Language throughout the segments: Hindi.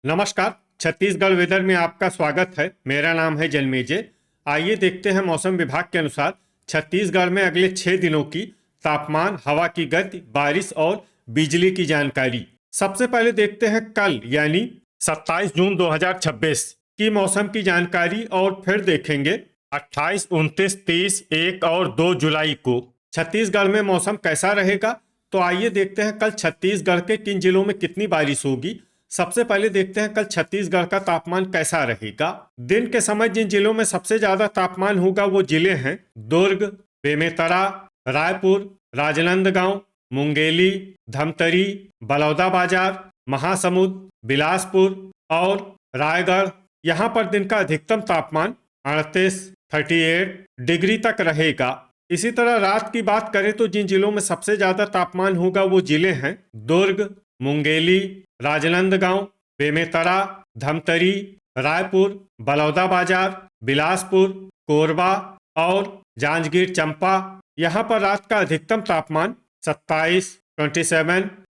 नमस्कार। छत्तीसगढ़ वेदर में आपका स्वागत है। मेरा नाम है जन्मेजय। आइए देखते हैं मौसम विभाग के अनुसार छत्तीसगढ़ में अगले 6 दिनों की तापमान, हवा की गति, बारिश और बिजली की जानकारी। सबसे पहले देखते हैं कल यानी 27 जून 2026 की मौसम की जानकारी और फिर देखेंगे 28, 29, 30, 1 और 2 जुलाई को छत्तीसगढ़ में मौसम कैसा रहेगा। तो आइए देखते हैं कल छत्तीसगढ़ के किन जिलों में कितनी बारिश होगी। सबसे पहले देखते हैं कल छत्तीसगढ़ का तापमान कैसा रहेगा। दिन के समय जिन जिलों में सबसे ज्यादा तापमान होगा वो जिले हैं दुर्ग, बेमेतरा, रायपुर, राजनांदगांव, मुंगेली, धमतरी, बलौदाबाजार, महासमुंद, बिलासपुर और रायगढ़। यहाँ पर दिन का अधिकतम तापमान 38 डिग्री तक रहेगा। इसी तरह रात की बात करें तो जिन जिलों में सबसे ज्यादा तापमान होगा वो जिले हैं दुर्ग, मुंगेली, राजनांदगांव, बेमेतरा, धमतरी, रायपुर, बलौदाबाजार, बिलासपुर, कोरबा और जांजगीर चांपा। यहाँ पर रात का अधिकतम तापमान 27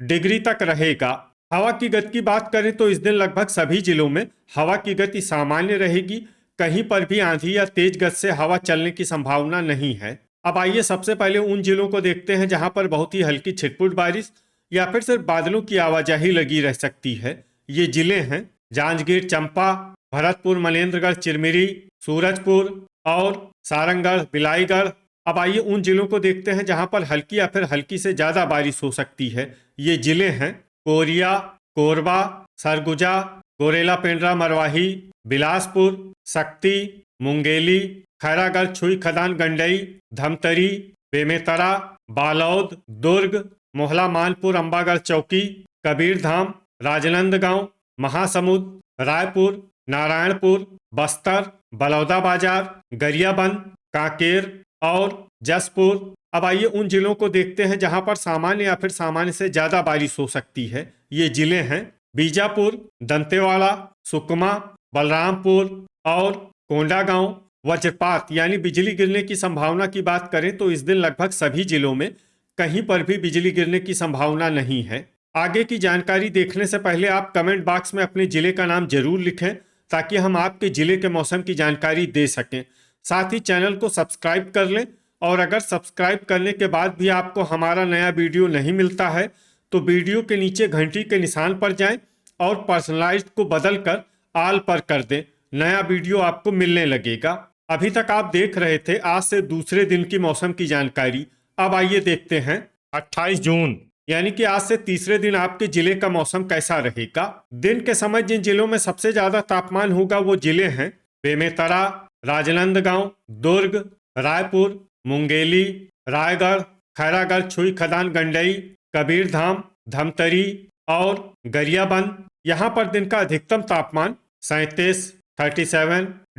डिग्री तक रहेगा। हवा की गति की बात करें तो इस दिन लगभग सभी जिलों में हवा की गति सामान्य रहेगी। कहीं पर भी आंधी या तेज गति से हवा चलने की संभावना नहीं है। अब आइए सबसे पहले उन जिलों को देखते हैं जहां पर बहुत ही हल्की छिटपुट बारिश या फिर सिर्फ बादलों की आवाजाही लगी रह सकती है। ये जिले हैं जांजगीर चांपा, भरतपुर, मनेन्द्रगढ़, चिरमिरी, सूरजपुर और सारंगढ़, बिलाईगढ़। अब आइए उन जिलों को देखते हैं जहां पर हल्की या फिर हल्की से ज्यादा बारिश हो सकती है। ये जिले हैं कोरिया, कोरबा, सरगुजा, गोरेला पेंड्रा, मरवाही, बिलासपुर, शक्ति, मुंगेली, खैरागढ़, छुई खदान, गंडई, धमतरी, बेमेतरा, बालोद, दुर्ग, मोहला, मानपुर, अंबागढ़ चौकी, कबीरधाम, राजनांदगांव, महासमुंद, रायपुर, नारायणपुर, बस्तर, बलौदाबाजार, गरियाबंद, कांकेर और जसपुर। अब आइए उन जिलों को देखते हैं जहां पर सामान्य या फिर सामान्य से ज्यादा बारिश हो सकती है। ये जिले हैं बीजापुर, दंतेवाड़ा, सुकमा, बलरामपुर और कोंडागांव। वज्रपात यानी बिजली गिरने की संभावना की बात करें तो इस दिन लगभग सभी जिलों में कहीं पर भी बिजली गिरने की संभावना नहीं है। आगे की जानकारी देखने से पहले आप कमेंट बॉक्स में अपने जिले का नाम जरूर लिखें ताकि हम आपके जिले के मौसम की जानकारी दे सकें। साथ ही चैनल को सब्सक्राइब कर लें और अगर सब्सक्राइब करने के बाद भी आपको हमारा नया वीडियो नहीं मिलता है तो वीडियो के नीचे घंटी के निशान पर जाएं और पर्सनलाइज्ड को बदल कर ऑल पर कर दें। नया वीडियो आपको मिलने लगेगा। अभी तक आप देख रहे थे आज से दूसरे दिन की मौसम की जानकारी। अब आइए देखते हैं 28 जून यानी कि आज से तीसरे दिन आपके जिले का मौसम कैसा रहेगा। दिन के समय जिन जिलों में सबसे ज्यादा तापमान होगा वो जिले हैं बेमेतरा, राजनांदगांव, दुर्ग, रायपुर, मुंगेली, रायगढ़, खैरागढ़, छुई खदान, गंडई, कबीरधाम, धमतरी और गरियाबंद। यहाँ पर दिन का अधिकतम तापमान 37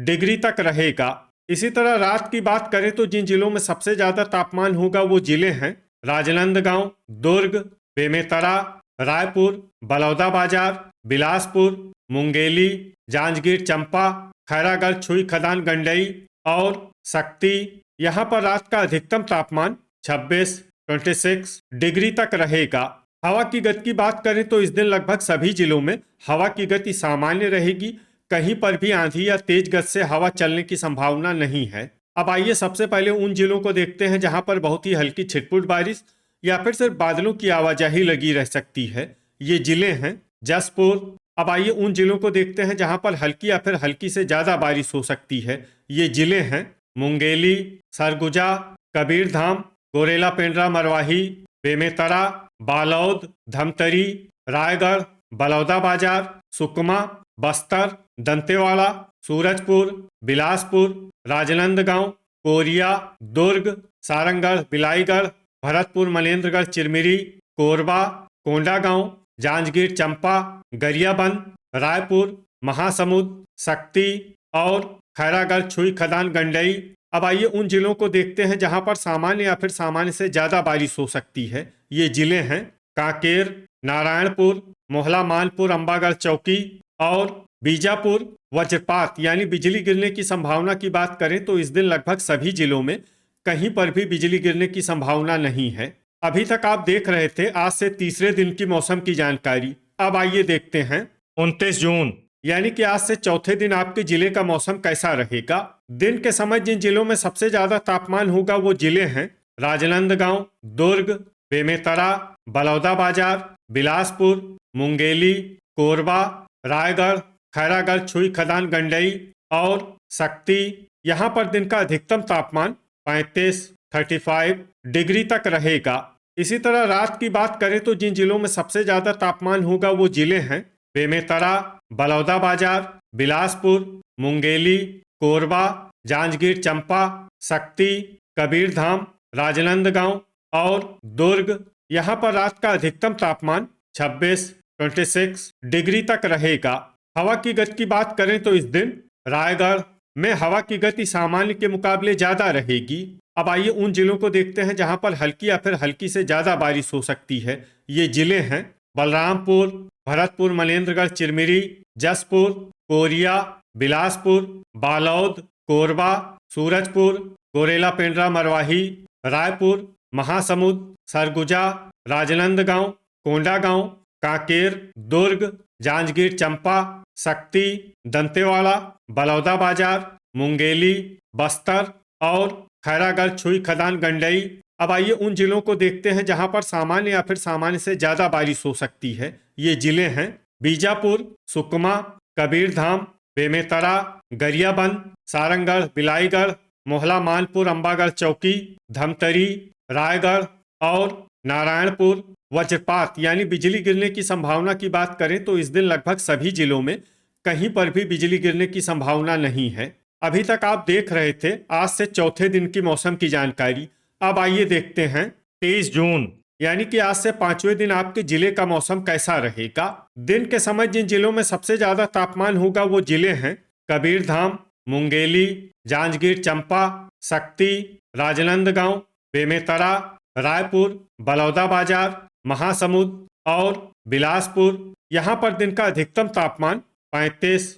डिग्री तक रहेगा। इसी तरह रात की बात करें तो जिन जिलों में सबसे ज्यादा तापमान होगा वो जिले हैं राजनांदगांव, दुर्ग, बेमेतरा, रायपुर, बलौदाबाजार, बिलासपुर, मुंगेली, जांजगीर चांपा, खैरागढ़, छुई खदान, गंडई और शक्ति। यहाँ पर रात का अधिकतम तापमान 26 डिग्री तक रहेगा। हवा की गति की बात करें तो इस दिन लगभग सभी जिलों में हवा की गति सामान्य रहेगी। कहीं पर भी आंधी या तेज गति से हवा चलने की संभावना नहीं है। अब आइए सबसे पहले उन जिलों को देखते हैं जहां पर बहुत ही हल्की छिटपुट बारिश या फिर सिर्फ बादलों की आवाजाही लगी रह सकती है। ये जिले हैं जसपुर। अब आइए उन जिलों को देखते हैं जहां पर हल्की या फिर हल्की से ज्यादा बारिश हो सकती है। ये जिले हैं मुंगेली, सरगुजा, कबीरधाम, गोरेला पेंड्रा, मरवाही, बेमेतरा, बालोद, धमतरी, रायगढ़, बलौदाबाजार, सुकमा, बस्तर, दंतेवाड़ा, सूरजपुर, बिलासपुर, राजनांदगांव, कोरिया, दुर्ग, सारंगढ़, बिलाईगढ़, भरतपुर, मनेन्द्रगढ़, चिरमिरी, कोरबा, कोंडागांव, जांजगीर चांपा, गरियाबंद, रायपुर, महासमुंद, शक्ति और खैरागढ़, छुई खदान, गंडई। अब आइए उन जिलों को देखते हैं जहां पर सामान्य या फिर सामान्य से ज्यादा बारिश हो सकती है। ये जिले हैं कांकेर, नारायणपुर, मोहला, मानपुर, अंबागढ़ चौकी और बीजापुर। वज्रपात यानी बिजली गिरने की संभावना की बात करें तो इस दिन लगभग सभी जिलों में कहीं पर भी बिजली गिरने की संभावना नहीं है। अभी तक आप देख रहे थे आज से तीसरे दिन की मौसम की जानकारी। अब आइए देखते हैं 29 जून यानी कि आज से चौथे दिन आपके जिले का मौसम कैसा रहेगा। दिन के समय जिन जिलों में सबसे ज्यादा तापमान होगा वो जिले हैं राजनांदगांव, दुर्ग, बेमेतरा, बलौदाबाजार, बिलासपुर, मुंगेली, कोरबा, रायगढ़, खैरागढ़, छुई खदान, गंडई और शक्ति। यहाँ पर दिन का अधिकतम तापमान 35 डिग्री तक रहेगा। इसी तरह रात की बात करें तो जिन जिलों में सबसे ज्यादा तापमान होगा वो जिले हैं बेमेतरा, बलौदाबाजार, बिलासपुर, मुंगेली, कोरबा, जांजगीर चंपा, शक्ति, कबीरधाम, राजनांदगांव और दुर्ग। यहाँ पर रात का अधिकतम तापमान 26 डिग्री तक रहेगा। हवा की गति की बात करें तो इस दिन रायगढ़ में हवा की गति सामान्य के मुकाबले ज्यादा रहेगी। अब आइए उन जिलों को देखते हैं जहां पर हल्की या फिर हल्की से ज्यादा बारिश हो सकती है। ये जिले हैं बलरामपुर, भरतपुर, मनेन्द्रगढ़, चिरमिरी, जसपुर, कोरिया, बिलासपुर, बालौद, कोरबा, सूरजपुर, गोरेला, पेंड्रा, मरवाही, रायपुर, महासमुंद, सरगुजा, राजनांदगांव, कोंडागांव, कांकेर, दुर्ग, जांजगीर चंपा, शक्ति, दंतेवाड़ा, बलौदाबाजार, मुंगेली, बस्तर और खैरागढ़, छुई खदान, गंडई। अब आइए उन जिलों को देखते हैं जहां पर सामान्य या फिर सामान्य से ज्यादा बारिश हो सकती है। ये जिले हैं बीजापुर, सुकमा, कबीरधाम, बेमेतरा, गरियाबंद, सारंगढ़, बिलाईगढ़, मोहला, मानपुर, अंबागढ़ चौकी, धमतरी, रायगढ़ और नारायणपुर। वज्रपात यानी बिजली गिरने की संभावना की बात करें तो इस दिन लगभग सभी जिलों में कहीं पर भी बिजली गिरने की संभावना नहीं है। अभी तक आप देख रहे थे आज से चौथे दिन की मौसम की जानकारी। अब आइए देखते हैं 23 जून यानी कि आज से पांचवें दिन आपके जिले का मौसम कैसा रहेगा। दिन के समय जिन जिलों में सबसे ज्यादा तापमान होगा वो जिले हैं कबीरधाम, मुंगेली, जांजगीर चंपा, शक्ति, राजनांदगांव, बेमेतरा, रायपुर, बलौदाबाजार, महासमुंद और बिलासपुर। यहाँ पर दिन का अधिकतम तापमान 35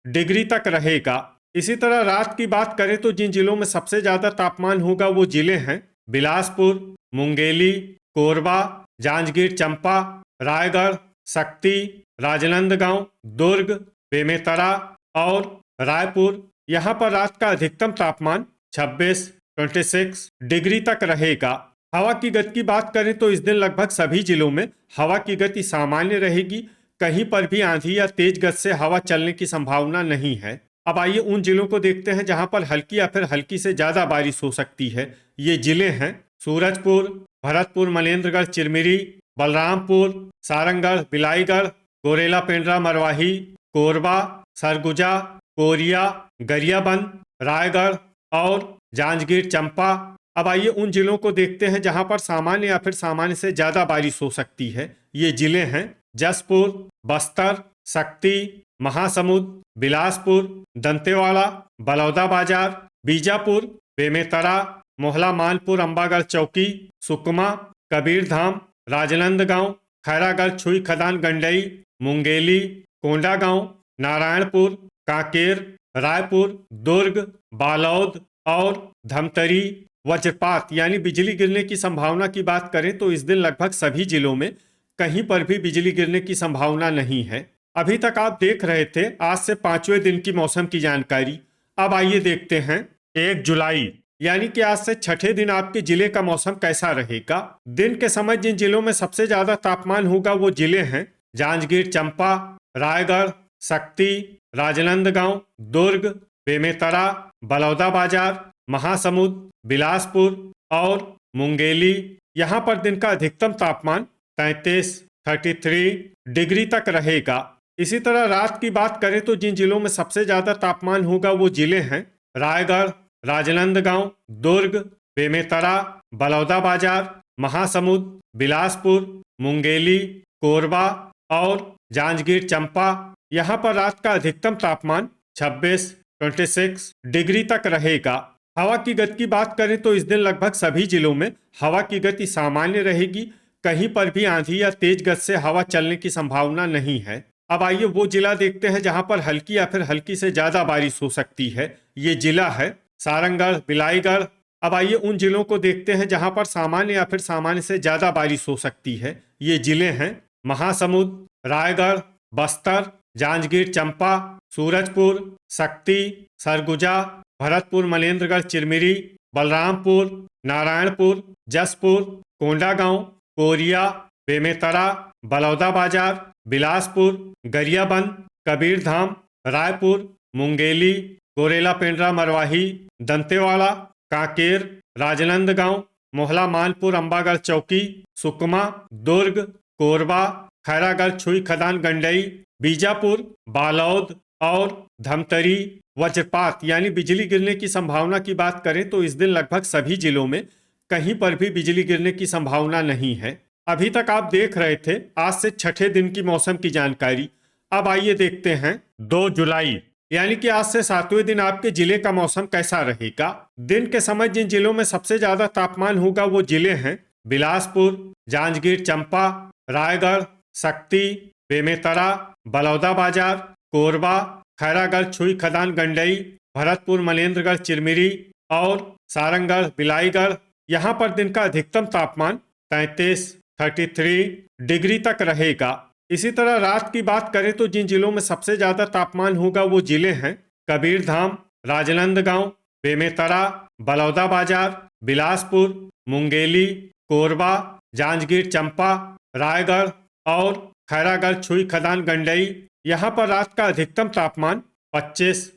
डिग्री तक रहेगा। इसी तरह रात की बात करें तो जिन जिलों में सबसे ज्यादा तापमान होगा वो जिले हैं बिलासपुर, मुंगेली, कोरबा, जांजगीर चंपा, रायगढ़, शक्ति, राजनांदगांव, दुर्ग, बेमेतरा और रायपुर। यहाँ पर रात का अधिकतम तापमान 26 डिग्री तक रहेगा। हवा की गति की बात करें तो इस दिन लगभग सभी जिलों में हवा की गति सामान्य रहेगी। कहीं पर भी आंधी या तेज गति से हवा चलने की संभावना नहीं है। अब आइए उन जिलों को देखते हैं जहां पर हल्की या फिर हल्की से ज्यादा बारिश हो सकती है। ये जिले हैं सूरजपुर, भरतपुर, मनेन्द्रगढ़, चिरमिरी, बलरामपुर, सारंगढ़, बिलाईगढ़, गोरेला, पेंड्रा, मरवाही, कोरबा, सरगुजा, कोरिया, गरियाबंद, रायगढ़ और जांजगीर चंपा। अब आइए उन जिलों को देखते हैं जहां पर सामान्य या फिर सामान्य से ज्यादा बारिश हो सकती है। ये जिले हैं जसपुर, बस्तर, शक्ति, महासमुंद, बिलासपुर, दंतेवाड़ा, बलौदाबाजार, बीजापुर, बेमेतरा, मोहला, मानपुर, अंबागढ़ चौकी, सुकमा, कबीरधाम, राजनांदगांव, खैरागढ़, छुई खदान, गंडई, मुंगेली, कोंडागांव, नारायणपुर, कांकेर, रायपुर, दुर्ग, बालौद और धमतरी। वज्रपात यानी बिजली गिरने की संभावना की बात करें तो इस दिन लगभग सभी जिलों में कहीं पर भी बिजली गिरने की संभावना नहीं है। अभी तक आप देख रहे थे आज से पांचवें दिन की मौसम की जानकारी। अब आइए देखते हैं 1 जुलाई यानी कि आज से छठे दिन आपके जिले का मौसम कैसा रहेगा। दिन के समय जिन जिलों में सबसे ज्यादा तापमान होगा वो जिले हैं जांजगीर चंपा, रायगढ़, शक्ति, राजनांदगांव, दुर्ग, बेमेतरा, बलौदाबाजार, महासमुंद, बिलासपुर और मुंगेली। यहाँ पर दिन का अधिकतम तापमान 33 डिग्री तक रहेगा। इसी तरह रात की बात करें तो जिन जिलों में सबसे ज्यादा तापमान होगा वो जिले हैं रायगढ़, राजनांदगांव, दुर्ग, बेमेतरा, बलौदाबाजार, महासमुंद, बिलासपुर, मुंगेली, कोरबा और जांजगीर चंपा। यहाँ पर रात का अधिकतम तापमान 26 डिग्री तक रहेगा। हवा की गति की बात करें तो इस दिन लगभग सभी जिलों में हवा की गति सामान्य रहेगी। कहीं पर भी आंधी या तेज गति से हवा चलने की संभावना नहीं है। अब आइए वो जिला देखते हैं जहां पर हल्की या फिर हल्की से ज्यादा बारिश हो सकती है। ये जिला है सारंगढ़, बिलाईगढ़। अब आइए उन जिलों को देखते हैं जहां पर सामान्य या फिर सामान्य से ज्यादा बारिश हो सकती है। ये जिले हैं महासमुंद, रायगढ़, बस्तर, जांजगीर चंपा, सूरजपुर, शक्ति, सरगुजा, भरतपुर, मनेन्द्रगढ़, चिरमिरी, बलरामपुर, नारायणपुर, जसपुर, कोंडागांव, कोरिया, बेमेतरा, बलौदाबाजार, बिलासपुर, गरियाबंद, कबीरधाम, रायपुर, मुंगेली, गोरेला पेंड्रा मरवाही, दंतेवाड़ा, कांकेर, राजनांदगांव, मोहला मानपुर, अंबागढ़ चौकी, सुकमा, दुर्ग, कोरबा, खैरागढ़, छुई खदान, गंडई, बीजापुर, बालौद और धमतरी। वज्रपात यानी बिजली गिरने की संभावना की बात करें तो इस दिन लगभग सभी जिलों में कहीं पर भी बिजली गिरने की संभावना नहीं है। अभी तक आप देख रहे थे आज से छठे दिन की मौसम की जानकारी। अब आइए देखते हैं 2 जुलाई यानी कि आज से 7वें दिन आपके जिले का मौसम कैसा रहेगा। दिन के समय जिन जिलों में सबसे ज्यादा तापमान होगा वो जिले हैं बिलासपुर, जांजगीर चंपा, रायगढ़, शक्ति, बेमेतरा, बलौदाबाजार, कोरबा, खैरागढ़, छुई खदान, गंडई, भरतपुर, मनेन्द्रगढ़, चिरमिरी और सारंगगढ़, बिलाईगढ़। यहाँ पर दिन का अधिकतम तापमान 33 डिग्री तक रहेगा। इसी तरह रात की बात करें तो जिन जिलों में सबसे ज्यादा तापमान होगा वो जिले हैं कबीरधाम, राजनांदगांव, बेमेतरा, बलौदाबाजार, बिलासपुर, मुंगेली, कोरबा, जांजगीर चंपा, रायगढ़ और खैरागढ़, छुई खदान, गंडई। यहाँ पर रात का अधिकतम तापमान 25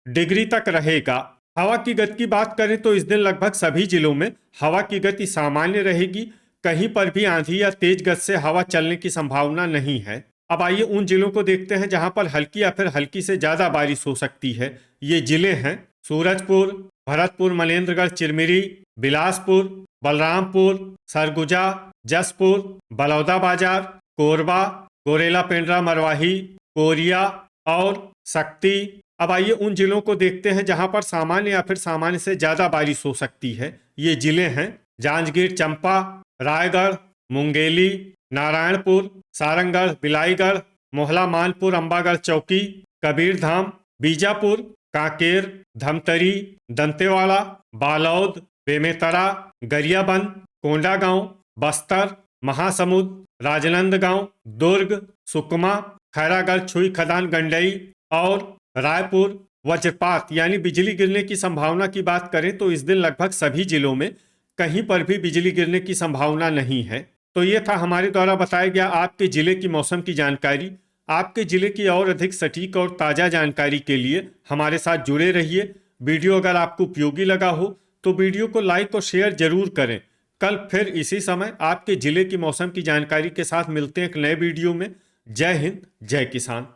डिग्री तक रहेगा। हवा की गति की बात करें तो इस दिन लगभग सभी जिलों में हवा की गति सामान्य रहेगी। कहीं पर भी आंधी या तेज गति से हवा चलने की संभावना नहीं है। अब आइए उन जिलों को देखते हैं जहां पर हल्की या फिर हल्की से ज्यादा बारिश हो सकती है। ये जिले हैं सूरजपुर, भरतपुर, मनेन्द्रगढ़, चिरमिरी, बिलासपुर, बलरामपुर, सरगुजा, जसपुर, बलौदाबाजार, कोरबा, गोरेला पेंड्रा मरवाही, कोरिया और शक्ति। अब आइए उन जिलों को देखते हैं जहां पर सामान्य या फिर सामान्य से ज्यादा बारिश हो सकती है। ये जिले हैं जांजगीर चंपा, रायगढ़, मुंगेली, नारायणपुर, सारंगगढ़, बिलाईगढ़, मोहला मानपुर, अंबागढ़ चौकी, कबीरधाम, बीजापुर, कांकेर, धमतरी, दंतेवाड़ा, बालौद, बेमेतरा, गरियाबंद, कोंडागांव, बस्तर, महासमुंद, राजनांदगांव, दुर्ग, सुकमा, खैरागढ़, छुई खदान, गंडई और रायपुर। वज्रपात यानी बिजली गिरने की संभावना की बात करें तो इस दिन लगभग सभी जिलों में कहीं पर भी बिजली गिरने की संभावना नहीं है। तो ये था हमारे द्वारा बताया गया आपके जिले की मौसम की जानकारी। आपके जिले की और अधिक सटीक और ताज़ा जानकारी के लिए हमारे साथ जुड़े रहिए। वीडियो अगर आपको उपयोगी लगा हो तो वीडियो को लाइक और शेयर जरूर करें। कल फिर इसी समय आपके जिले की मौसम की जानकारी के साथ मिलते हैं एक नए वीडियो में। जय हिंद, जय किसान।